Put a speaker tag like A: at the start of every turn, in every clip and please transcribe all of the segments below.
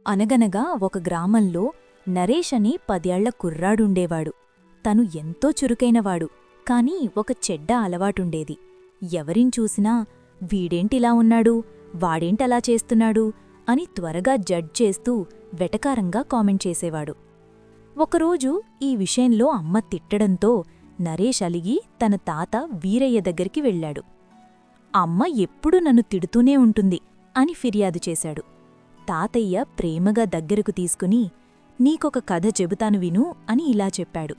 A: అనగనగా ఒక గ్రామంలో నరేష్ అని 10 ఏళ్ల కుర్రాడుండేవాడు. తను ఎంతో చురుకైనవాడు, కాని ఒక చెడ్డ అలవాటుండేది. ఎవరిన్చూసినా వీడేంటిలా ఉన్నాడు, వాడేంటలా చేస్తున్నాడు అని త్వరగా జడ్జ్ చేస్తూ వెటకారంగా కామెంట్ చేసేవాడు. ఒకరోజు ఈ విషయంలో అమ్మ తిట్టడంతో నరేష్ అలిగి తన తాత వీరయ్య దగ్గరికి వెళ్ళాడు. అమ్మ ఎప్పుడూ నన్ను తిడుతూనే ఉంటుంది అని ఫిర్యాదు చేశాడు. తాతయ్య ప్రేమగా దగ్గరకు తీసుకుని, నీకొక కథ చెబుతాను విను అని ఇలా చెప్పాడు.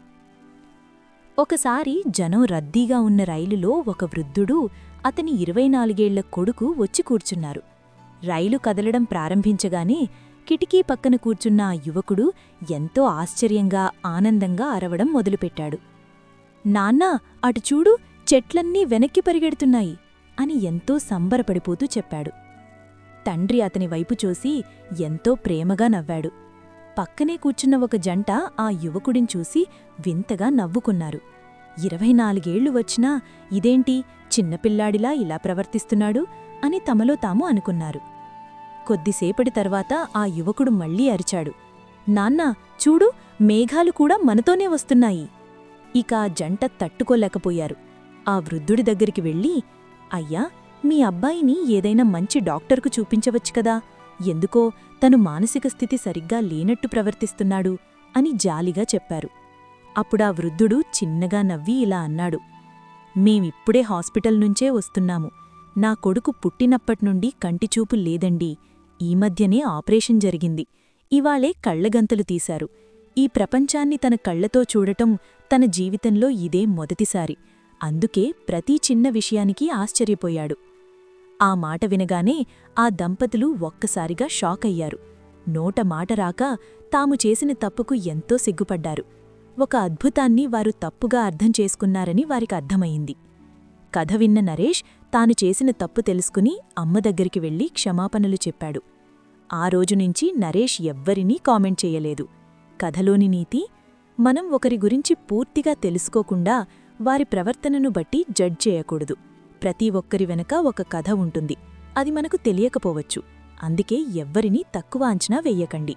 A: ఒకసారి జనం రద్దీగా ఉన్న రైలులో ఒక వృద్ధుడు, అతని 24 ఏళ్ల కొడుకు వచ్చి కూర్చున్నారు. రైలు కదలడం ప్రారంభించగానే కిటికీ పక్కన కూర్చున్న ఆ యువకుడు ఎంతో ఆశ్చర్యంగా, ఆనందంగా అరవడం మొదలుపెట్టాడు. నాన్నా, అటు చూడు, చెట్లన్నీ వెనక్కి పరిగెడుతున్నాయి అని ఎంతో సంబరపడిపోతూ చెప్పాడు. తండ్రి అతని వైపు చూసి ఎంతో ప్రేమగా నవ్వాడు. పక్కనే కూర్చున్న ఒక జంట ఆ యువకుడిని చూసి వింతగా నవ్వుకున్నారు. 24 ఏళ్లు వచ్చినా ఇదేంటి చిన్నపిల్లాడిలా ఇలా ప్రవర్తిస్తున్నాడు అని తమలో తాము అనుకున్నారు. కొద్దిసేపటి తర్వాత ఆ యువకుడు మళ్లీ అరిచాడు. నాన్నా, చూడు, మేఘాలు కూడా మనతోనే వస్తున్నాయి. ఇక ఆ జంట తట్టుకోలేకపోయారు. ఆ వృద్ధుడి దగ్గరికి వెళ్ళి, అయ్యా, మీ అబ్బాయిని ఏదైనా మంచి డాక్టర్కు చూపించవచ్చు కదా, ఎందుకో తను మానసిక స్థితి సరిగ్గా లేనట్టు ప్రవర్తిస్తున్నాడు అని జాలిగా చెప్పారు. అప్పుడా వృద్ధుడు చిన్నగా నవ్వి ఇలా అన్నాడు. మేమిప్పుడే హాస్పిటల్ నుంచే వస్తున్నాము. నా కొడుకు పుట్టినప్పట్నుండి కంటిచూపు లేదండీ. ఈ మధ్యనే ఆపరేషన్ జరిగింది. ఇవాళే కళ్లగంతలు తీశారు. ఈ ప్రపంచాన్ని తన కళ్లతో చూడటం తన జీవితంలో ఇదే మొదటిసారి. అందుకే ప్రతి చిన్న విషయానికి ఆశ్చర్యపోయాడు. ఆ మాట వినగానే ఆ దంపతులు ఒక్కసారిగా షాక్ అయ్యారు. నోట మాట రాక తాము చేసిన తప్పుకు ఎంతో సిగ్గుపడ్డారు. ఒక అద్భుతాన్ని వారు తప్పుగా అర్థం చేసుకున్నారని వారికి అర్థమయింది. కథ విన్న నరేష్ తాను చేసిన తప్పు తెలుసుకుని అమ్మ దగ్గరికి వెళ్లి క్షమాపణలు చెప్పాడు. ఆ రోజునుంచి నరేష్ ఎవ్వరినీ కామెంట్ చేయలేదు. కథలోని నీతి: మనం ఒకరి గురించి పూర్తిగా తెలుసుకోకుండా వారి ప్రవర్తనను బట్టి జడ్జ్ చేయకూడదు. ప్రతి ఒక్కరి వెనక ఒక కథ ఉంటుంది. అది మనకు తెలియకపోవచ్చు. అందుకే ఎవ్వరినీ తక్కువ అంచనా వెయ్యకండి.